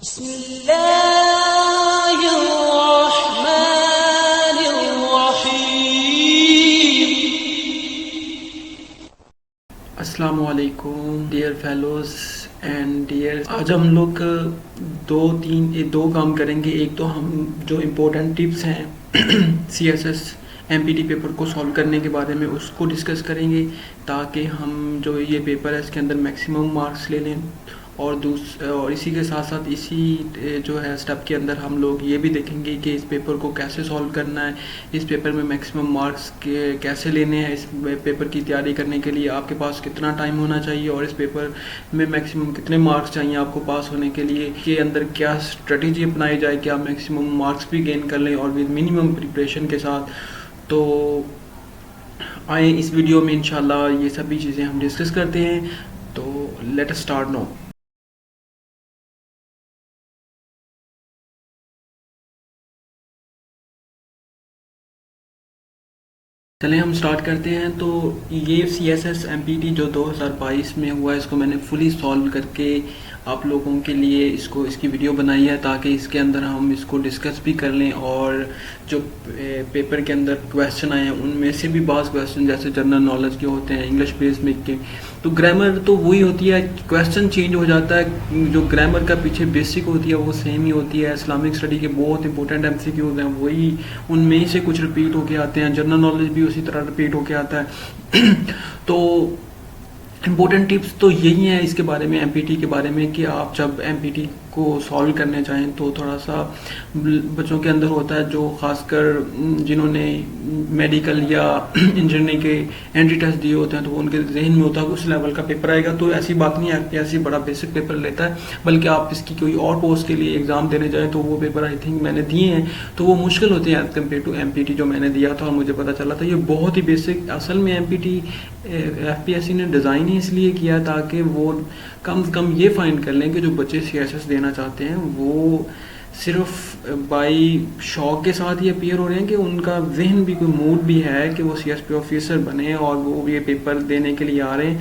بسم الله الرحمن الرحيم. السلام علیکم ڈیئر فیلوز اینڈ ڈیئر. آج ہم لوگ دو کام کریں گے. ایک تو ہم جو امپورٹنٹ ٹپس ہیں CSS MPT پیپر کو سالو کرنے کے بارے میں اس کو ڈسکس کریں گے تاکہ ہم جو یہ پیپر ہے اس کے اندر میکسیمم مارکس لے لیں. اور اسی کے ساتھ ساتھ اسی جو ہے اسٹیپ کے اندر ہم لوگ یہ بھی دیکھیں گے کہ اس پیپر کو کیسے سالو کرنا ہے, اس پیپر میں میکسیمم مارکس کیسے لینے ہیں. اس پیپر کی تیاری کرنے کے لیے آپ کے پاس کتنا ٹائم ہونا چاہیے اور اس پیپر میں میکسیمم کتنے مارکس چاہیے آپ کو پاس ہونے کے لیے, کے اندر کیا اسٹریٹجی اپنائی جائے کہ آپ میکسیمم مارکس بھی گین کر لیں اور ود منیمم پریپریشن کے ساتھ. تو آئیں اس ویڈیو میں انشاءاللہ یہ سبھی چیزیں ہم ڈسکس کرتے ہیں. تو لیٹ اس اسٹارٹ نو. چلیں ہم سٹارٹ کرتے ہیں. تو یہ CSS MPT جو 2022 میں ہوا ہے اس کو میں نے فلی سالو کر کے آپ لوگوں کے لیے اس کی ویڈیو بنائی ہے تاکہ اس کے اندر ہم اس کو ڈسکس بھی کر لیں. اور جو پیپر کے اندر کویسچن آئے ہیں ان میں سے بھی بعض کویسچن جیسے جنرل نالج کے ہوتے ہیں, انگلش بیس میں کے, تو گرامر تو وہی ہوتی ہے, کویسچن چینج ہو جاتا ہے, جو گرامر کا پیچھے بیسک ہوتی ہے وہ سیم ہی ہوتی ہے. اسلامک اسٹڈی کے بہت امپورٹنٹ MCQs ہیں, وہی ان میں ہی سے کچھ رپیٹ ہو کے آتے ہیں. جنرل نالج بھی اسی طرح رپیٹ ہو کے آتا ہے. تو امپورٹنٹ ٹپس تو یہی ہیں اس کے بارے میں, MPT کے بارے میں, کہ آپ جب MPT کو سالو کرنے چاہیں تو تھوڑا سا بچوں کے اندر ہوتا ہے جو خاص کر جنہوں نے میڈیکل یا انجینئرنگ کے انٹری ٹیسٹ دیے ہوتے ہیں تو ان کے ذہن میں ہوتا ہے کہ اس لیول کا پیپر آئے گا. تو ایسی بات نہیں ہے کہ ایسی بڑا بیسک پیپر لیتا ہے, بلکہ آپ اس کی کوئی اور پوسٹ کے لیے ایگزام دینے جائیں تو وہ پیپر آئی تھنک میں نے دیے ہیں تو وہ مشکل ہوتے ہیں ایز کمپیئر ٹو MPT جو میں نے دیا تھا. اور مجھے پتہ چلا تھا یہ بہت ہی بیسک. اصل میں MPT FPSC نے ڈیزائن ہی اس لیے کیا تاکہ وہ کم سے کم یہ فائنڈ کر لیں کہ جو بچے CSS دینا چاہتے ہیں وہ صرف بائی شوق کے ساتھ ہی اپیئر ہو رہے ہیں کہ ان کا ذہن بھی کوئی موڈ بھی ہے کہ وہ CSP آفیسر بنے اور وہ یہ پیپر دینے کے لیے آ رہے ہیں,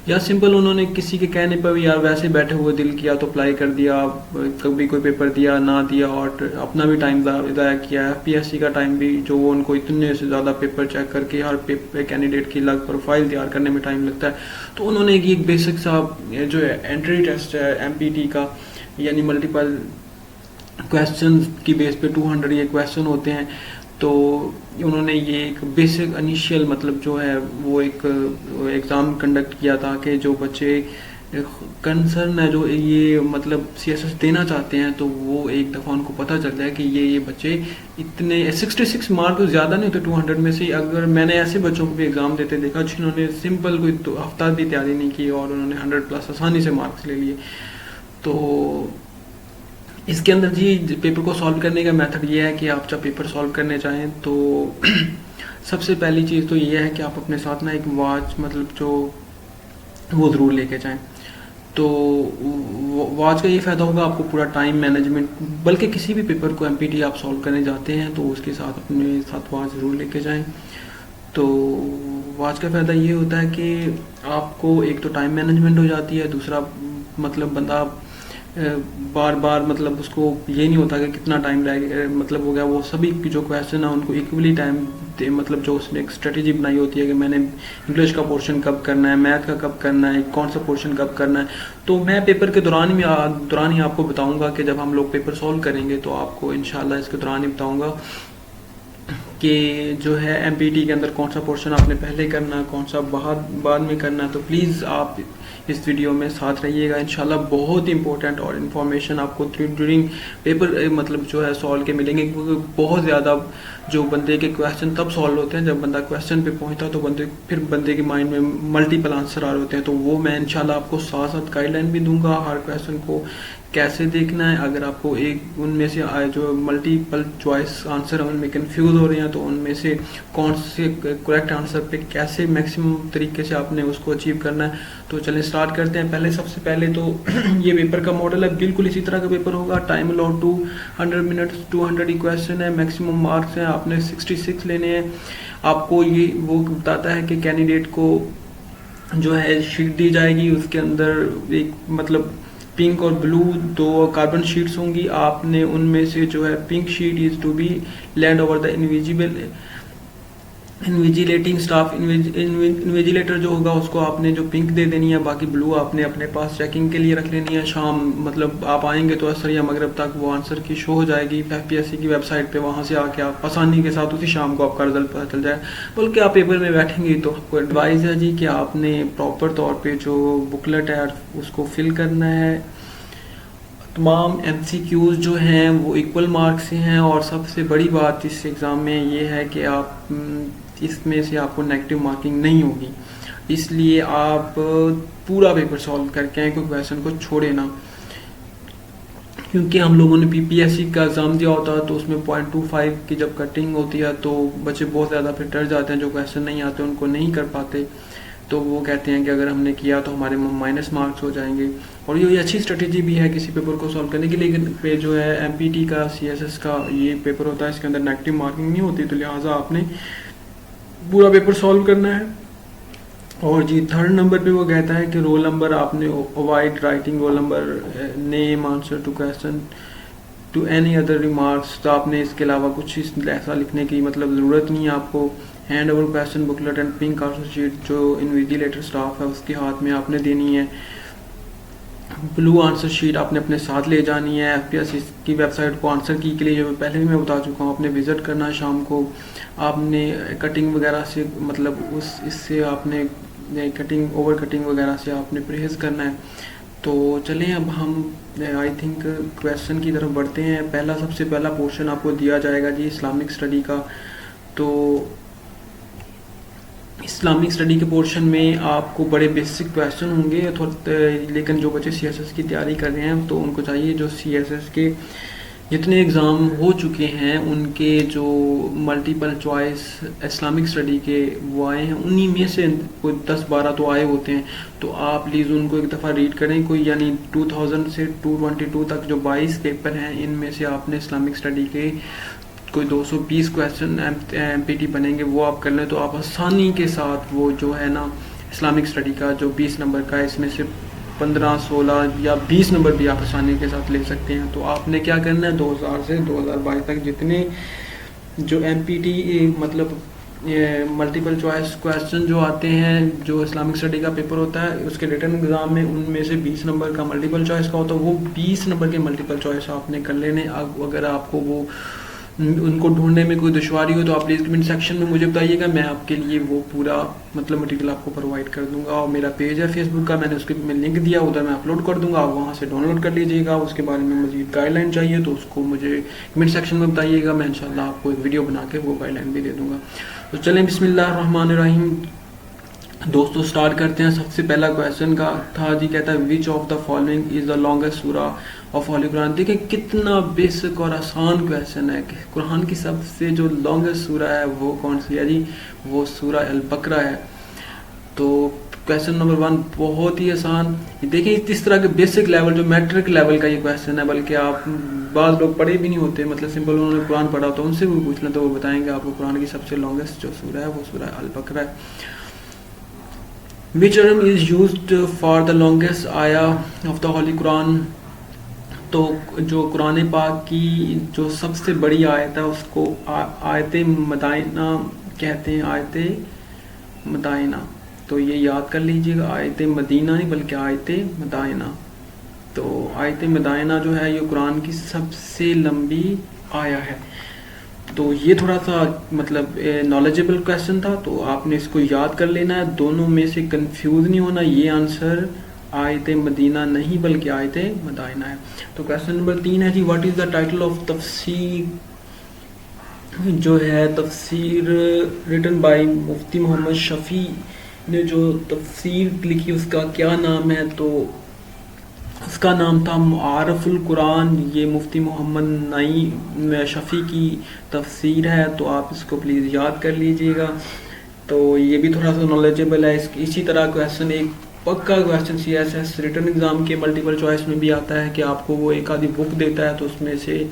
یا سمپل انہوں نے کسی کے کہنے پر بھی یار ویسے بیٹھے ہوئے دل کیا تو اپلائی کر دیا, کبھی کوئی پیپر دیا نہ دیا اور اپنا بھی ٹائم ضائع کیا. FPSC کا ٹائم بھی جو ان کو اتنے سے زیادہ پیپر چیک کر کے ہر کینڈیڈیٹ کی الگ پروفائل تیار کرنے میں ٹائم لگتا ہے. تو انہوں نے ایک بیسک سا جو ہے انٹری ٹیسٹ ہے MPT کا, یعنی ملٹیپل کویسچن کی بیس پہ 200 یہ کویسچن ہوتے ہیں, تو انہوں نے یہ ایک بیسک انیشیل مطلب جو ہے وہ ایک ایگزام کنڈکٹ کیا تھا کہ جو بچے کنسرن ہے جو یہ مطلب CSS دینا چاہتے ہیں تو وہ ایک دفعہ ان کو پتہ چل جائے کہ یہ بچے اتنے 66 مارک زیادہ نہیں ہوتے 200 میں سے. اگر میں نے ایسے بچوں کو بھی ایگزام دیتے دیکھا جنہوں نے سمپل کوئی ہفتہ بھی تیاری نہیں کی اور انہوں نے 100+ آسانی سے مارکس لے لیے. تو اس کے اندر جی پیپر کو سالو کرنے کا میتھڈ یہ ہے کہ آپ جب پیپر سالو کرنے چاہیں تو سب سے پہلی چیز تو یہ ہے کہ آپ اپنے ساتھ نا ایک واچ مطلب جو وہ ضرور لے کے جائیں. تو واچ کا یہ فائدہ ہوگا آپ کو پورا ٹائم مینجمنٹ, بلکہ کسی بھی پیپر کو MPT آپ سالو کرنے جاتے ہیں تو اس کے ساتھ اپنے ساتھ واچ ضرور لے کے جائیں. تو واچ کا فائدہ یہ ہوتا ہے کہ آپ کو ایک تو ٹائم مینجمنٹ ہو جاتی ہے, دوسرا مطلب بندہ بار بار مطلب اس کو یہ نہیں ہوتا کہ کتنا ٹائم مطلب ہو گیا, وہ سبھی جو کویسچن ہیں ان کو ایکولی ٹائم مطلب جو اس نے ایک اسٹریٹجی بنائی ہوتی ہے کہ میں نے انگلش کا پورشن کب کرنا ہے, میتھ کا کب کرنا ہے, کون سا پورشن کب کرنا ہے. تو میں پیپر کے دوران ہی آپ کو بتاؤں گا کہ جب ہم لوگ پیپر سالو کریں گے تو آپ کو انشاءاللہ اس کے دوران ہی بتاؤں گا کہ جو ہے MPT کے اندر کون سا پورشن آپ نے پہلے کرنا ہے, کون سا بعد میں کرنا ہے. تو پلیز آپ اس ویڈیو میں ساتھ رہیے گا, انشاءاللہ بہت امپورٹنٹ اور انفارمیشن آپ کو ڈیورنگ پیپر مطلب جو ہے سالو کے ملیں گے, کیونکہ بہت زیادہ جو بندے کے کویسچن تب سالو ہوتے ہیں جب بندہ کویسچن پہ پہنچتا ہے تو پھر بندے کے مائنڈ میں ملٹیپل آنسر آ رہے ہوتے ہیں. تو وہ میں انشاءاللہ آپ کو ساتھ ساتھ گائیڈ لائن بھی دوں گا ہر کویسچن کو کیسے دیکھنا ہے. اگر آپ کو ایک ان میں سے جو ملٹیپل چوائس آنسر ہیں ان میں کنفیوز ہو رہے ہیں تو ان میں سے کون سے کریکٹ آنسر پہ کیسے میکسیمم طریقے سے آپ نے اس کو اچیو کرنا ہے. تو چلیں سٹارٹ کرتے ہیں. سب سے پہلے تو یہ پیپر کا ماڈل ہے بالکل اسی طرح کا پیپر ہوگا. ٹائم الاؤڈ 200 منٹس, 200 ہی کویسچن ہے, میکسیمم مارکس ہیں, آپ نے 66 لینے ہیں. آپ کو یہ وہ بتاتا ہے کہ کینڈیڈیٹ کو جو ہے شیٹ دی جائے گی, اس کے اندر ایک مطلب پنک اور بلو 2 کاربن شیٹس ہوں گی. آپ نے ان میں سے جو ہے pink sheet is to be land over the invigilating staff. Invigilator جو ہوگا اس کو آپ نے جو پنک دے دینی ہے, باقی بلو آپ نے اپنے پاس چیکنگ کے لیے رکھ لینی ہے. شام مطلب آپ آئیں گے تو عصر یا مغرب تک وہ آنسر کی شو ہو جائے گی FPSC کی ویب سائٹ پہ. وہاں سے آ کے آپ آسانی کے ساتھ اسی شام کو آپ کا رزلٹ پتہ چل جائے. بلکہ آپ پیپر میں بیٹھیں گے تو آپ کو ایڈوائز ہے جی کہ آپ نے پراپر طور پہ جو بکلٹ ہے اس کو فل کرنا ہے. تمام MCQs جو ہیں وہ ایکول مارکس سے ہیں, اور سب سے بڑی بات اس ایگزام میں یہ ہے کہ آپ اس میں سے آپ کو نیگیٹو مارکنگ نہیں ہوگی. اس لیے آپ پورا پیپر سالو کر کے آئیں, کوئی کویشچن کو چھوڑے نہ. کیونکہ ہم لوگوں نے PPSC کا ایگزام دیا ہوتا ہے تو اس میں 0.25 کی جب کٹنگ ہوتی ہے تو بچے بہت زیادہ پھر ڈر جاتے ہیں, جو کویشچن نہیں آتے ان کو نہیں کر پاتے, تو وہ کہتے ہیں کہ اگر ہم نے کیا تو ہمارے مائنس مارکس ہو جائیں گے. اور یہ اچھی اسٹریٹجی بھی ہے کسی پیپر کو سالو کرنے کی, لیکن پہ جو ہے MPT کا CSS کا یہ پیپر ہوتا ہے, اس کے اندر نیگیٹو مارکنگ نہیں ہوتی, تو لہٰذا آپ نے پورا پیپر سالو کرنا ہے. اور جی 3rd نمبر پہ وہ کہتا ہے کہ رول نمبر آپ نے avoid writing roll number, name, answer to question to any other remarks. تو آپ نے اس کے علاوہ کچھ ایسا لکھنے کی مطلب ضرورت نہیں ہے آپ کو. Hand over question booklet and pink answer sheet جو انویجیلیٹر اسٹاف ہے اس کے ہاتھ میں آپ نے دینی ہے. بلو آنسر شیٹ آپ نے اپنے ساتھ لے جانی ہے. FPSC کی ویب سائٹ کو آنسر کی کے لیے جو پہلے بھی میں بتا چکا ہوں, آپ نے وزٹ کرنا ہے شام کو. آپ نے کٹنگ وغیرہ سے مطلب اس سے آپ نے کٹنگ اوور کٹنگ وغیرہ سے آپ نے پرہیز کرنا ہے. تو چلیں اب ہم آئی تھنک کویشچن کی طرف بڑھتے ہیں. سب سے پہلا پورشن آپ کو دیا جائے گا جی اسلامک اسٹڈی کا. تو اسلامک اسٹڈی کے پورشن میں آپ کو بڑے بیسک کویشچن ہوں گے, لیکن جو بچے CSS کی تیاری کر رہے ہیں تو ان کو چاہیے جو CSS کے جتنے ایگزام ہو چکے ہیں ان کے جو ملٹیپل چوائس اسلامک اسٹڈی کے وہ آئے ہیں, انہی میں سے کوئی 10-12 تو آئے ہوتے ہیں. تو آپ پلیز ان کو ایک دفعہ ریڈ کریں. کوئی یعنی 2000 سے 222 تک جو 22 پیپر ہیں ان میں سے آپ نے اسلامک اسٹڈی کے کوئی 220 کویشچن MPT بنیں گے وہ آپ کر لیں, تو آپ آسانی کے ساتھ وہ جو ہے نا اسلامک اسٹڈی کا جو 20 نمبر کا ہے اس میں سے 15, 16 یا 20 نمبر بھی آپ آسانی کے ساتھ لے سکتے ہیں. تو آپ نے کیا کرنا ہے 2000 سے 2022 تک جتنے جو MPT مطلب ملٹیپل چوائس کویشچن جو آتے ہیں جو اسلامک اسٹڈی کا پیپر ہوتا ہے اس کے ریٹن ایگزام میں ان میں سے 20 نمبر کا ملٹیپل چوائس کا ہوتا ہے, وہ 20 نمبر کے ملٹیپل چوائس آپ نے کر لینے. اگر آپ کو وہ ان کو ڈھونڈنے میں کوئی دشواری ہو تو آپ پلیز کمنٹ سیکشن میں مجھے بتائیے گا, میں آپ کے لیے وہ پورا مطلب مٹیریل آپ کو پرووائڈ کر دوں گا. اور میرا پیج ہے Facebook کا, میں نے اس کے میں لنک دیا, ادھر میں اپلوڈ کر دوں گا, آپ وہاں سے ڈاؤن لوڈ کر لیجیے گا. اس کے بارے میں مزید گائیڈ لائن چاہیے تو اس کو مجھے کمنٹ سیکشن میں بتائیے گا, میں انشاءاللہ آپ کو ایک ویڈیو بنا کے وہ گائیڈ لائن بھی دے دوں گا. تو چلیں بسم اللہ الرحمن الرحیم دوستو سٹارٹ کرتے ہیں. سب سے پہلا کویشچن کا تھا جی, کہتا ہے which of the following is the longest سورہ آف ہولی قرآن. دیکھیں کتنا بیسک اور آسان کویشچن ہے کہ قرآن کی سب سے جو لانگیسٹ سورہ ہے وہ کون سی ہے جی, وہ سورہ البقرہ ہے. تو کویشچن نمبر 1 بہت ہی آسان. دیکھیں اس طرح کے بیسک لیول جو میٹرک لیول کا یہ کویشچن ہے, بلکہ آپ بعض لوگ پڑھے بھی نہیں ہوتے, مطلب سمپل انہوں نے قرآن پڑھا تو ان سے بھی پوچھ لیں تو وہ بتائیں گے آپ کو قرآن کی سب سے لانگیسٹ جو سورہ ہے وہ سورہ البقرہ ہے. Which term is used for the longest ayah of the Holy Quran? تو جو قرآن پاک کی جو سب سے بڑی آیت ہے اس کو آیت مدائنہ کہتے ہیں, آیت مدائنہ. تو یہ یاد کر لیجئے گا, آیت مدینہ نہیں بلکہ آیت مدائنہ. تو آیت مدائنہ جو ہے یہ قرآن کی سب سے لمبی آیا ہے. تو یہ تھوڑا سا مطلب نالجبل کویشچن تھا, تو آپ نے اس کو یاد کر لینا ہے, دونوں میں سے کنفیوز نہیں ہونا. یہ آنسر آیت مدینہ نہیں بلکہ آیت مدائنہ ہے. تو کویشچن نمبر 3 ہے جی, what is the title of تفسیر جو ہے تفسیر ریٹن بائی مفتی محمد شفیع نے جو تفسیر لکھی اس کا کیا نام ہے؟ تو اس کا نام تھا معارف القرآن. یہ مفتی محمد نعیم شفیع کی تفسیر ہے, تو آپ اس کو پلیز یاد کر لیجئے گا. تو یہ بھی تھوڑا سا نالجبل ہے. اسی طرح کویشچن ایک پکا کویشچن CSS ریٹن ایگزام کے ملٹیپل چوائس میں بھی آتا ہے کہ آپ کو وہ ایک آدھی بک دیتا ہے تو اس میں سے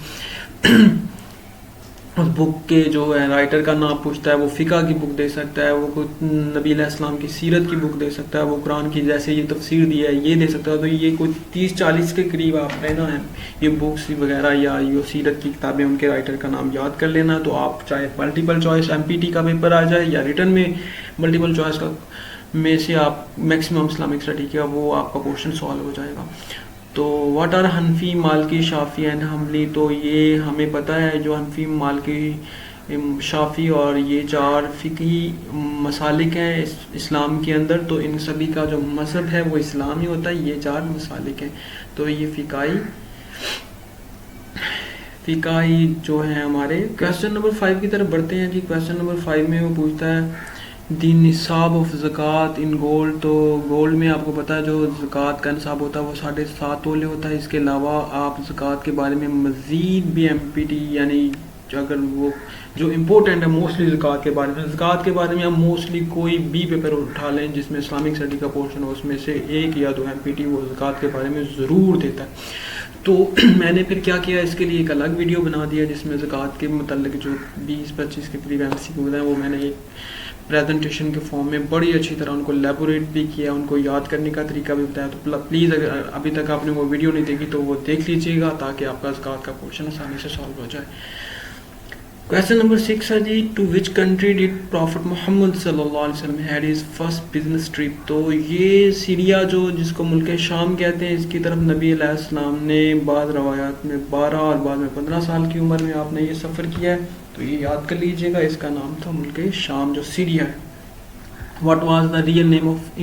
اس بک کے جو ہے رائٹر کا نام پوچھتا ہے، وہ فقہ کی بک دے سکتا ہے، وہ کوئی نبی علیہ السلام کی سیرت کی بک دے سکتا ہے، وہ قرآن کی جیسے یہ تفسیر دی ہے یہ دے سکتا ہے. تو یہ کوئی 30-40 کے قریب آپ نے نا یہ بکس وغیرہ یا یہ سیرت کی کتابیں ان کے رائٹر کا نام یاد کر لینا. تو آپ چاہے ملٹیپل چوائس MPT کا پیپر آ جائے یا ریٹن میں ملٹیپل چوائس کا میں سے آپ میکسیمم اسلامک اسٹڈی کا وہ آپ کا کوشچن سالو ہو جائے گا. تو واٹ آر حنفی، مالکی، شافعی اینڈ حنبلی. تو یہ ہمیں پتہ ہے جو حنفی، مالکی، شافعی اور یہ 4 فقہی مسالک ہیں اسلام کے اندر. تو ان سبھی کا جو مذہب ہے وہ اسلام ہی ہوتا ہے. یہ 4 مسالک ہیں. تو یہ فقہی جو ہیں ہمارے. کویسچن نمبر 5 کی طرف بڑھتے ہیں جی. کویسچن نمبر 5 میں وہ پوچھتا ہے دی نصاب آف زکوٰۃ ان گولڈ. تو گولڈ میں آپ کو پتہ ہے جو زکوٰۃ کا نصاب ہوتا ہے وہ 7.5 تولے ہوتا ہے. اس کے علاوہ آپ زکوٰۃ کے بارے میں مزید بھی MPT یعنی اگر وہ جو امپورٹنٹ ہے موسٹلی زکوٰۃ کے بارے میں آپ موسٹلی کوئی بھی پیپر اٹھا لیں جس میں اسلامک اسٹڈی کا پورشن ہو، اس میں سے 1 یا 2 MPT وہ زکوٰۃ کے بارے میں ضرور دیتا ہے. تو میں نے پھر کیا کیا، اس کے لیے ایک الگ ویڈیو بنا دیا جس میں زکوٰۃ کے متعلق جو 20-25 کے قریب MCQ ہیں وہ میں نے ایک پریزنٹیشن کے فارم میں بڑی اچھی طرح ان کو لیبوریٹ بھی کیا، ان کو یاد کرنے کا طریقہ بھی بتایا. تو پلیز اگر ابھی تک آپ نے وہ ویڈیو نہیں دیکھی تو وہ دیکھ لیجیے گا تاکہ آپ کا زکوٰۃ کا پورشن آسانی سے سالو ہو جائے. کویسچن نمبر 6 ہے جی. To which country did prophet Muhammad صلی اللہ علیہ وسلم had his first business trip. تو یہ سیریا جو جس کو ملک شام کہتے ہیں، اس کی طرف نبی علیہ السلام نے بعض روایات میں 12 اور بعض میں 15 سال کی عمر میں آپ نے یہ سفر کیا ہے. تو یہ یاد کر لیجئے گا، اس کا نام تھا ملک شام جو سیریا ہے. What was the real name of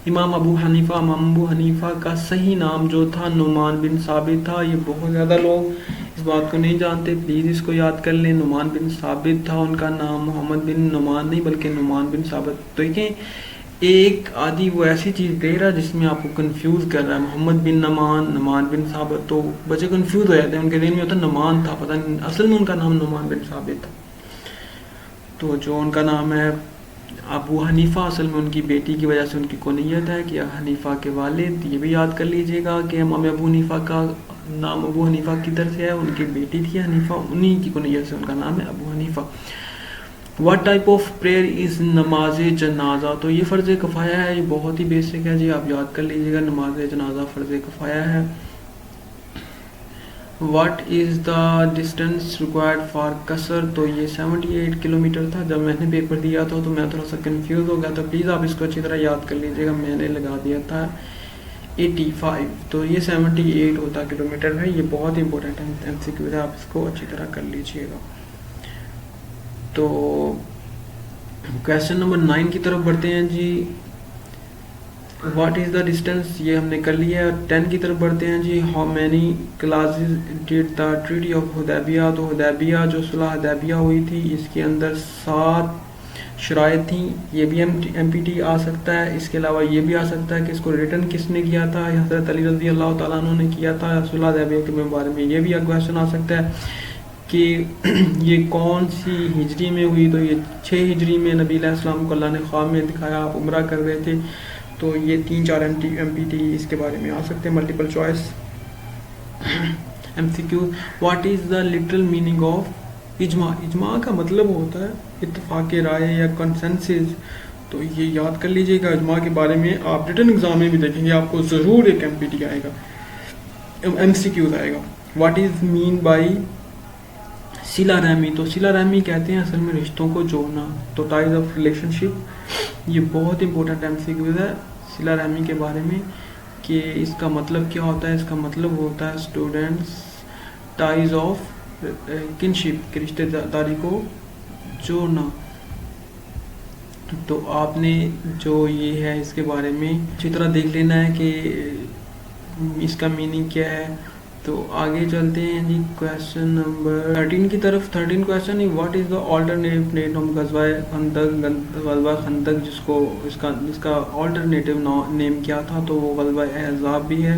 امام ابو حنیفہ کا صحیح نام جو تھا نعمان بن ثابت تھا. یہ بہت زیادہ لوگ اس بات کو نہیں جانتے، پلیز اس کو یاد کر لیں. نعمان بن ثابت تھا ان کا نام، محمد بن نعمان نہیں بلکہ نعمان بن ثابت. تو دیکھیں ایک آدھی وہ ایسی چیز دے رہا جس میں آپ کو کنفیوز کر رہا ہے، محمد بن نعمان بن ثابت. تو بچے کنفیوز ہو جاتے ہیں، ان کے دل میں ہوتا ہے نعمان تھا، پتہ نہیں اصل میں ان کا نام نعمان بن ثابت تھا. تو جو ان کا نام ہے ابو حنیفہ، اصل میں ان کی بیٹی کی وجہ سے ان کی کنیت ہے کہ حنیفہ کے والد. یہ بھی یاد کر لیجئے گا کہ امام ابو حنیفہ کا نام ابو حنیفہ کی طرف سے ہے، ان کی بیٹی تھی حنیفہ، انہی کی کنیت سے ان کا نام ہے Abu Hanifa. What type of prayer is نماز جنازہ. تو یہ فرض کفایہ ہے، یہ بہت ہی بیسک ہے جی، آپ یاد کر لیجئے گا. نماز جنازہ فرض کفایہ ہے. What is the distance required for قصر. تو یہ 78 کلومیٹر تھا. جب میں نے پیپر دیا تھا تو میں تھوڑا سا کنفیوز ہو گیا، تو پلیز آپ اس کو اچھی طرح یاد کر لیجئے گا. میں نے لگا دیا تھا 85، تو یہ 78 ہوتا کلومیٹر ہے. یہ بہت امپورٹنٹ MCQ ہے، آپ اس کو اچھی طرح کر لیجئے گا. تو کویسچن نمبر 9 کی طرف بڑھتے ہیں جی. واٹ از دا ڈسٹینس، یہ ہم نے کر لیا ہے. 10 کی طرف بڑھتے ہیں جی. How many clauses did the treaty of Hudaybiyyah. تو حدیبیہ جو صلح حدیبیہ ہوئی تھی اس کے اندر 7 شرائط تھیں. یہ بھی MPT آ سکتا ہے. اس کے علاوہ یہ بھی آ سکتا ہے کہ اس کو ریٹرن کس نے کیا تھا، حضرت علی رضی اللہ تعالیٰ عنہ نے کیا تھا صلح حدیبیہ کے بارے میں. یہ بھی کویسچن آ سکتا ہے کہ یہ کون سی ہجری میں ہوئی. تو یہ 6 ہجری میں نبی علیہ السلام کو اللہ نے خواب میں دکھایا، آپ عمرہ کر رہے تھے. تو یہ 3-4 MPT اس کے بارے میں آ سکتے ہیں. Multiple choice MCQ. What is the literal meaning of اجماع. اجماع کا مطلب ہوتا ہے اتفاق رائے یا کنسنسس. تو یہ یاد کر لیجئے گا. اجماع کے بارے میں آپ ریٹن ایگزام میں بھی دیکھیں گے، آپ کو ضرور ایک MPT آئے گا، MCQ آئے گا. واٹ از مین بائی صلہ رحمی. تو صلہ رحمی کہتے ہیں اصل میں رشتوں کو جوڑنا. تو ٹائز آف ریلیشن شپ، یہ بہت امپورٹنٹ MCQ ہے صلہ رحمی کے بارے میں کہ اس کا مطلب کیا ہوتا ہے. اس کا مطلب ہوتا ہے اسٹوڈنٹس ٹائز آف کنشپ، کہ رشتہ داری کو جوڑنا. تو آپ نے جو یہ ہے اس کے بارے میں اچھی طرح دیکھ لینا ہے کہ اس کا میننگ کیا ہے. تو آگے چلتے ہیں جی کویسچن نمبر 13 کی طرف. 13 کویسچن ہے what is the alternative name of غزوہ خندق. جس کا آلٹرنیٹیو نیم کیا تھا. تو وہ غزوہ احزاب بھی ہے،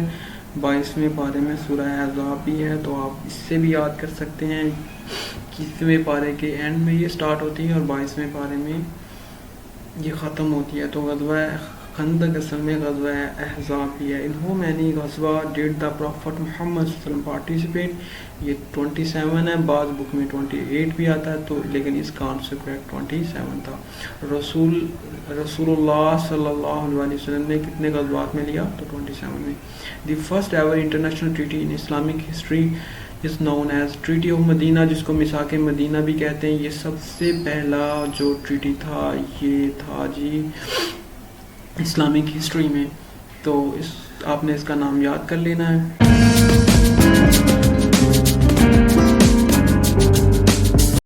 22ویں پارے میں سورہ احزاب بھی ہے. تو آپ اس سے بھی یاد کر سکتے ہیں. 21ویں پارے کے اینڈ میں یہ سٹارٹ ہوتی ہے اور 22ویں پارے میں یہ ختم ہوتی ہے. تو غزوہ خندق اصل میں غزوہ احزاب ہی ہے. ان ہو مینی غزوہ ڈیڈ دا پروفٹ محمد صلی اللہ علیہ وسلم پارٹیسپیٹ. یہ 27 ہے, بعض بک میں 28 بھی آتا ہے, تو لیکن اس کا آنسر کریکٹ 27 تھا. رسول اللہ صلی اللہ علیہ وسلم نے کتنے غزوات میں لیا؟ تو 27 میں. The first ever international treaty in Islamic history is known as treaty of Medina, جس کو میثاق مدینہ بھی کہتے ہیں. یہ سب سے پہلا جو ٹریٹی تھا یہ تھا جی اسلامک ہسٹری میں. تو آپ نے اس کا نام یاد کر لینا ہے.